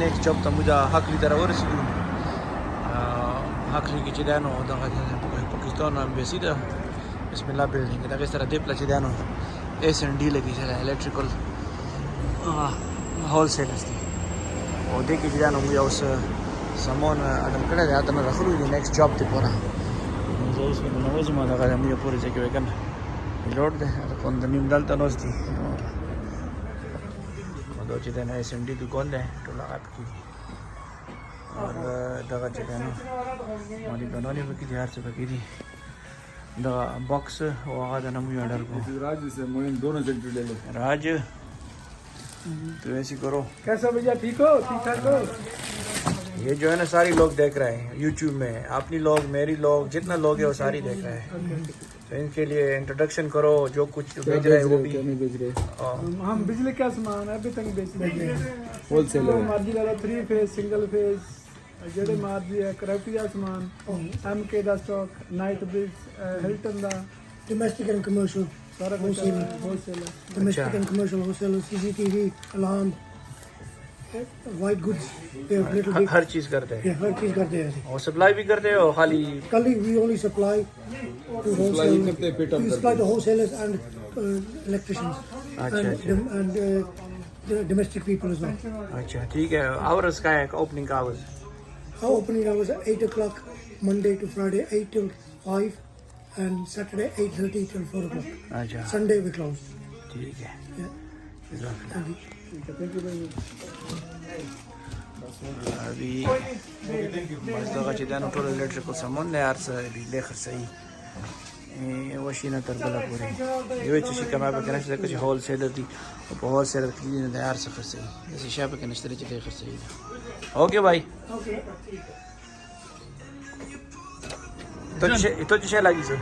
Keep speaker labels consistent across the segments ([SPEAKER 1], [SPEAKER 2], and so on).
[SPEAKER 1] next job ته موږ د حقلی ته راورسېدو. حقلی کې چې دی نو دغه پاکستان امبیسي ده بسم الله بلډینګ دغې سره دې پله چې دی نو S&D لګي چې الکټریکل هول سیلرز دي او دې کې چې دی نو موږ اوس سامان اډم کړی دی هلته نه راغلو دي نیکسټ جاب دی پوره زه اوس ننوځم دغه موږ پورې ځای کې وایي که نه لوډ دی د نیم دلته ناست دي دا چې دی نو S&D دکان دی ټول هغه پکې دي دغه چې دی نو مالیګانان یې پکې دي هر څه پکې دي دغه باکس او هغه د نه موږ آرډر کوو راج تو ایسی کرو
[SPEAKER 2] कैसा भैया ठीक हो ठीक ठाक हो
[SPEAKER 1] ये जो है ना सारी लोग देख रहे हैं यूट्यूब में अपनी लोग मेरी लोग जितना लोग है वो सारी देख रहे हैं तो इनके लिए इंट्रोडक्शन करो जो कुछ बेच रहे हैं वो भी
[SPEAKER 2] हम बिजली का सामान अभी तक बेच रहे हैं
[SPEAKER 1] होलसेल
[SPEAKER 2] मर्जी वाला 3 फेज सिंगल फेज जेडे मर्जी है क्राफ्टी का सामान MK का स्टॉक नाइट ब्रिज हिल्टन का
[SPEAKER 3] Domestic and commercial
[SPEAKER 2] सारा कुछ होलसेल है
[SPEAKER 3] domestic and commercial wholesale CCTV alarm white goods they are little bit
[SPEAKER 1] हर चीज़ करते हैं
[SPEAKER 3] yeah हर चीज करते हैं
[SPEAKER 1] और सप्लाई भी करते हैं और खाली
[SPEAKER 3] कल we only supply to wholesale we supply to wholesalers and electricians and the domestic people as well.
[SPEAKER 1] अच्छा ठीक है आवर्स का है ओपनिंग का hours
[SPEAKER 3] Our opening hours are 8 o'clock Monday to Friday 8 till 5 and Saturday 8:30 till 4 o'clock.
[SPEAKER 1] अच्छा
[SPEAKER 3] Sunday we close.
[SPEAKER 1] ठीक है
[SPEAKER 3] Yeah.
[SPEAKER 1] जज़ाकल्लाह।
[SPEAKER 2] थैंक यू भाई
[SPEAKER 1] अभी बस दغه چې دا نو ټول الکټریکل سامان دی هر څه دی له خرڅي وشینه تر بل پورې یو چې شي کما به کنه چې چې هول سیلر دی او په هول سیلر کې نه هر څه خرڅي چې شي به کنه چې دی خرڅي اوکې بھائی تو چې لګی څه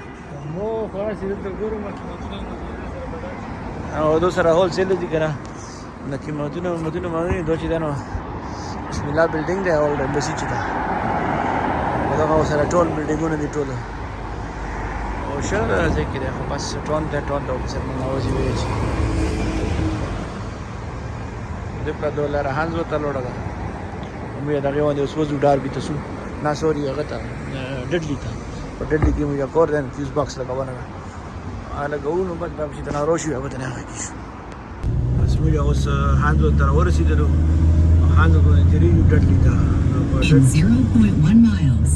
[SPEAKER 2] مو خلاص دې ته ګورم
[SPEAKER 1] او دوسرا هول سیلر دی کنه نکې مدونه مانی دوی دا نو بسم الله بلډینګ دی اول امبسی چې دا دا سره ټول بلډینګونه دي ټول او شهر ځکه دی خو بس ټول د اوفیسر مناوځي وی چې د په ډالر هانز وته لوړه ده موږ دا غوښنه اوس وځو ډار به تاسو نه سوري هغه ته ډډلی ته په ډډلی کې موږ کور دن فیوز باکس لګاونه اله ګورو په دغه چې تنه روشي هغه ته نه کیږي بس موږ اوس هانز وته ورسېدلو هانز وته تیریو ډډلی ته
[SPEAKER 4] In 0.1 miles,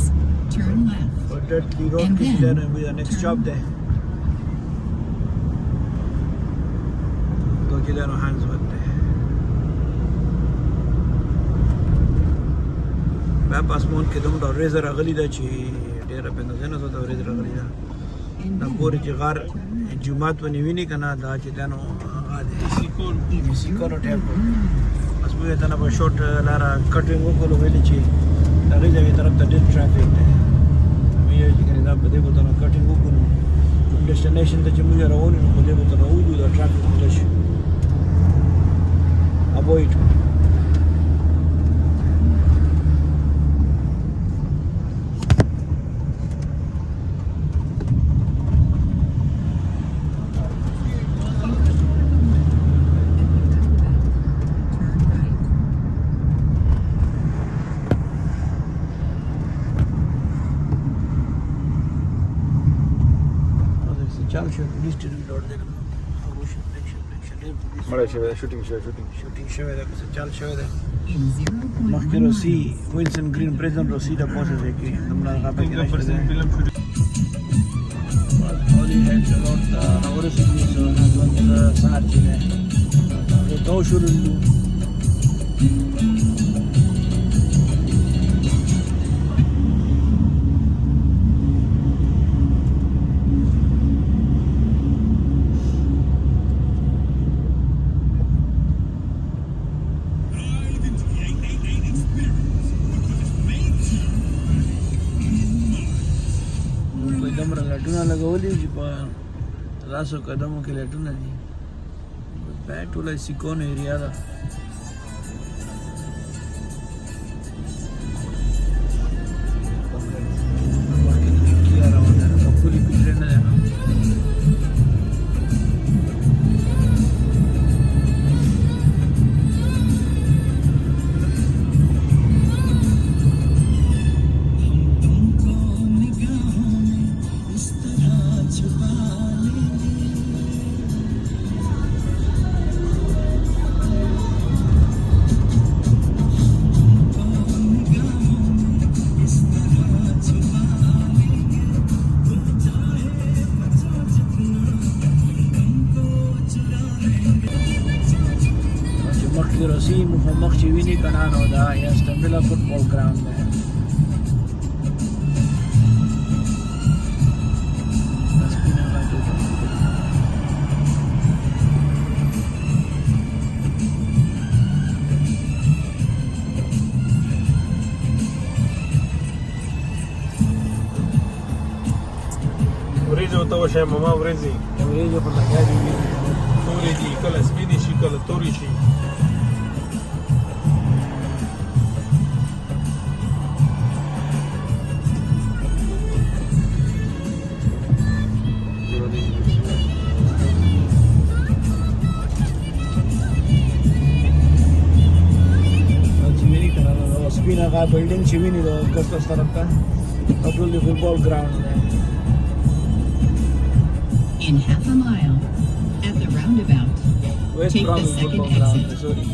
[SPEAKER 4] turn left.
[SPEAKER 1] ډډلی روډ کې ده نو موږ نیکسټ جاب ده دوی کې ده نو هانز وته په پاسمون کې دومره ریزر غلی ده چې ډیره په نظر ته ریزر غلی ده دا ګوري چې غار جمعات ونی ویني کنه دا چې دنو غاده سیکور ټیپ بس موږ ته نه په شورت لاره کټینګ وکړو ویل چې دا ریزر طرف ته ډیر ټرافیک ده مې یې چې دا په دې بوته نه کټینګ وکړو ډیسټینیشن ته چې موږ راوونی نو په دې بوته نه وځو دا ټرافیک ملش ابوید چالو شو پولیس ټیم لوړ دی
[SPEAKER 5] مړه شوی شوټینګ
[SPEAKER 1] شوی دا څه چال شوی دی
[SPEAKER 4] In 0.1
[SPEAKER 1] مخکې روسی
[SPEAKER 4] miles.
[SPEAKER 1] ویلسن گرین پریزن روسی دا پوسه دی کې دمړه هغه پکې راځي اولی هیڅ روډ دا ورسېږي چې هغه سهار چې نه دا شروع لټونه لګولې چې په 300 قدمو کې لټونه دي په ټوله سیکون ایریا ده کنانو دا یا استنبلا فوتبال ګراوند دی
[SPEAKER 5] وریځو ته وشه ماما وریځي
[SPEAKER 1] وریجې په لګیا دي
[SPEAKER 5] تورې دي کله سپینې شي کله تورې شي
[SPEAKER 1] چې ویني کنه نو سپین هغه بلډینګ چې ویني د ګستاس طرف ته دا ټول د فوتبال ګراوند دی
[SPEAKER 4] In half a mile, at the roundabout,
[SPEAKER 1] ویسٹ
[SPEAKER 4] take the
[SPEAKER 1] ګراوند
[SPEAKER 4] second
[SPEAKER 1] فوتبال ګراوند دی
[SPEAKER 4] exit.
[SPEAKER 1] سوري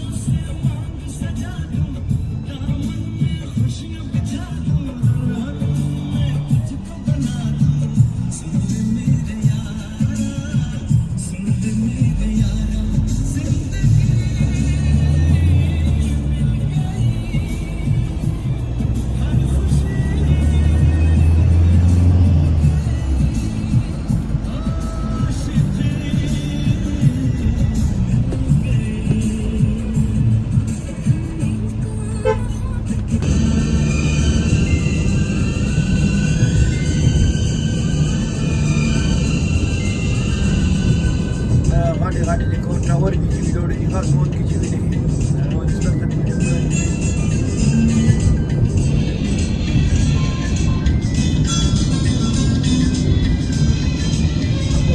[SPEAKER 1] غاټي غاټي د کوټ ټاور کې چې ویډیو دی خاص مود کې چې ویډیو نو د ستاسو د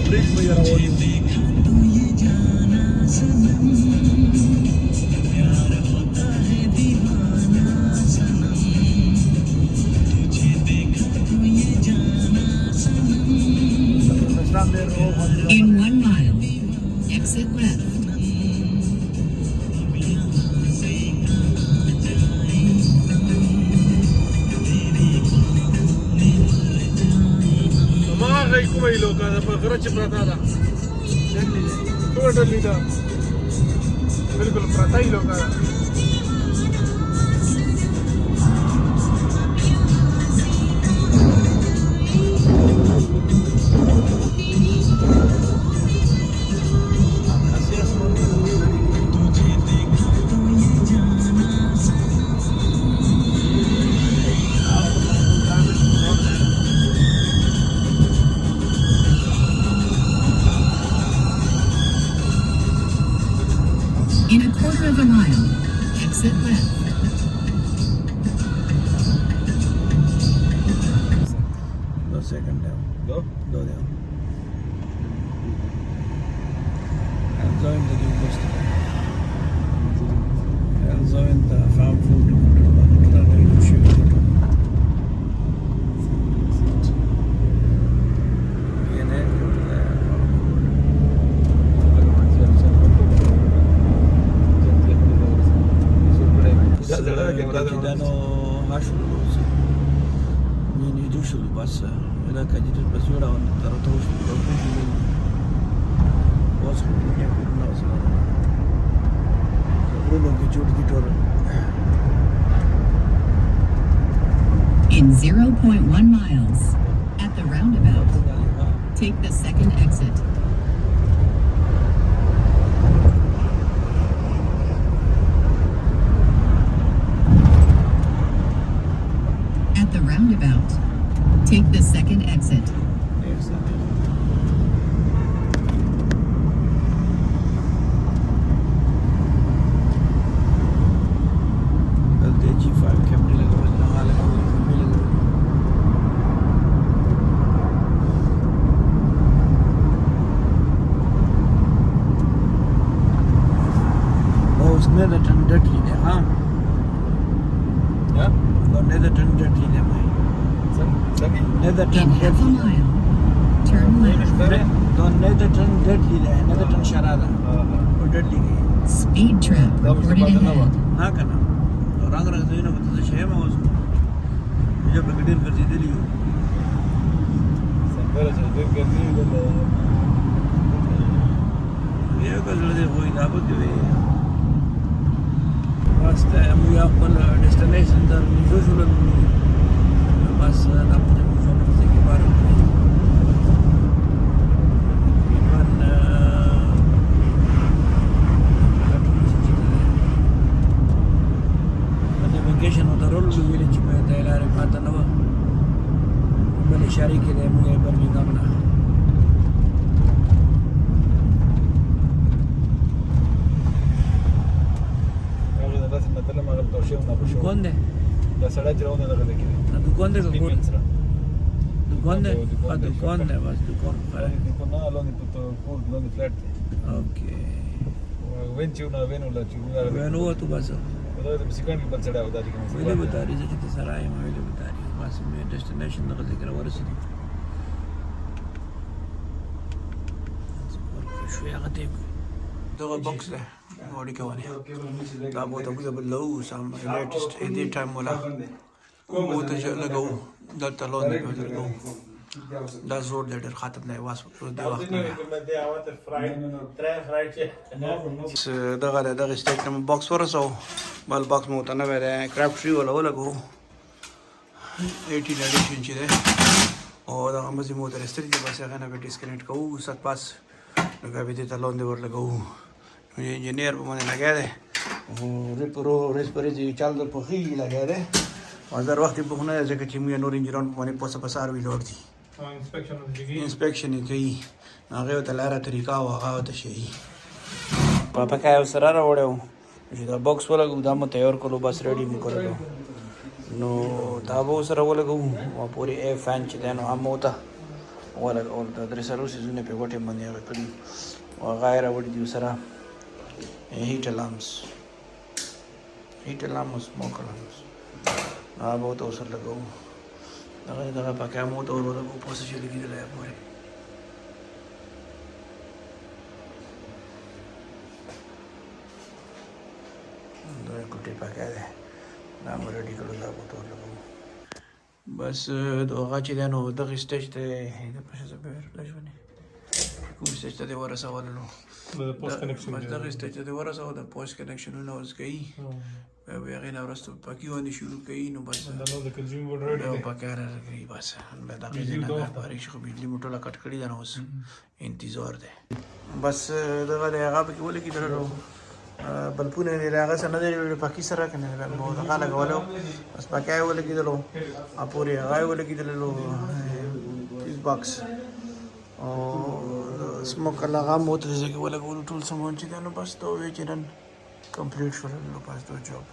[SPEAKER 1] بريج مې راوړی
[SPEAKER 4] In 1 mile, exit left.
[SPEAKER 5] ما هغه کومه لوکا ده په غره چې پراته ده کومه ډلې ده بالکل پراته یې لوکا ده
[SPEAKER 4] In a quarter of a mile, exit left.
[SPEAKER 1] دو سیکنڈ ہے
[SPEAKER 5] دو
[SPEAKER 1] دو دے الزاوين تجيب بس الزاوين تفهم فوت دانو هاشو مين يدوشوا بس هنا كان يدوش بس يورا ترى توش واسخو يكون ناس برونو كيجود كيتور
[SPEAKER 4] In 0.1 miles, at the roundabout, take the second exit. At the roundabout, take the second exit.
[SPEAKER 1] G5 कैमरे लगे हुए हैं हाल है खंबे लगे हुए हैं उसने तो ठंडा ली है हाँ
[SPEAKER 5] या
[SPEAKER 1] दोनों तो ठंडा ली है भाई
[SPEAKER 5] सभी
[SPEAKER 1] ने तो
[SPEAKER 4] In
[SPEAKER 1] ठंडा
[SPEAKER 4] half a mile, turn left.
[SPEAKER 1] दोनों तो ठंडा ली है ने तो ठंड शरारा और डर ली गई
[SPEAKER 4] Speed trap reported ahead.
[SPEAKER 1] हाँ करना और रंग रंग से ना बता शहर में उसको मुझे प्रकटित कर दी दिल्ली
[SPEAKER 5] सफर से देख कर नहीं बोला
[SPEAKER 1] ये कल लड़े कोई दावत जो है بس موږ خپل ډیسټینیشن ته نږدې شولو بس دا په دې موږ ورته کې بار ویکیشن او درول ویل چې په دې لارې پاتې نه و بل اشاره کې د موږ برمنګام نه دکان ده
[SPEAKER 5] دا سړی چې راونه دغه کې
[SPEAKER 1] دکان ده
[SPEAKER 5] سپین سره
[SPEAKER 1] دکان ده دکان ده بس دکان
[SPEAKER 5] دکان نه لاندې په کور لاندې فلټ دی
[SPEAKER 1] اوکې
[SPEAKER 5] وین چې نو وین ولا چې
[SPEAKER 1] ونه تو بس
[SPEAKER 5] دا د سکند په سړی او دا چې کوم
[SPEAKER 1] ویلې به تاریخ چې سره یې ویلې به تاریخ بس مې ډیسټینیشن دغه ذکر ورسېدو شو هغه دی دغه باکس ده وړي کوي دا مو ته موږ بل لو سم لیټست دې ټایم ولا مو ته لګاو دا تلون دی لګاو دا زور دې ختم نه واس د وخت نه دغه سټیټ نمبر باکس ورسو بل باکس مو ته نه وره کرافټ فری ولا لګاو 18 ایډیشن چې ده او دا مزي مو ته رستری دی بس هغه نه ډیسکنیکټ کوو سات پاس نو دې تلون دی ور لګاو انجینیر په باندې لګا دی او ریپرو ریسپریزي چال د پخې لګا دی هزار وخت په خونه ځکه چې موږ نور انجینران په باندې پوسه پسار وی لور دي انسپیکشن کوي هغه ته لاره طریقه او هغه ته شي پاپا کای سره راوړو چې دا باکس ولګو دا مو تیار کولو بس ریډي مو کړو نو دا به سره ولګو او پوری ا فین چې دا نو هم وته ولګو دا درې سره سيزونه په وټه باندې کړی او غیر وړي دي سره heat alarms smoke alarms बहुत अवसर लगाओ दगा पाके मो तो ऊपर से चली गई लाया पूरे कुटे पाके दे नाम रेडी करो दा तो लगाओ बस दोगा चिदानो दग स्टेज ते इधर पीछे से बैठ लजवने کوم سټیج ته ورسول نو
[SPEAKER 5] د پوسټ کنیکشن
[SPEAKER 1] بس دغه سټیج ته ورسول د پوسټ کنیکشنونه اوس کوي به هغه نه ورستو پکې ونی شروع کوي نو بس
[SPEAKER 5] دا نو د کنزیومر ریډ
[SPEAKER 1] او پکې راځي بس به دا کې نه پاره شي خو بجلی موټر لا کټ کړی دا نو اوس انتظار ده بس دغه هغه پکې ولې کې درو بلپونه نه راغه سره نه پکې سره کنه مو هغه لګولو بس پکې ولې کې درو اپوري هغه ولې کې درو اس باکس او smoke lagam hote jise ke wala golu tool samon chi dano bas to we chiran complete sholo no pas to job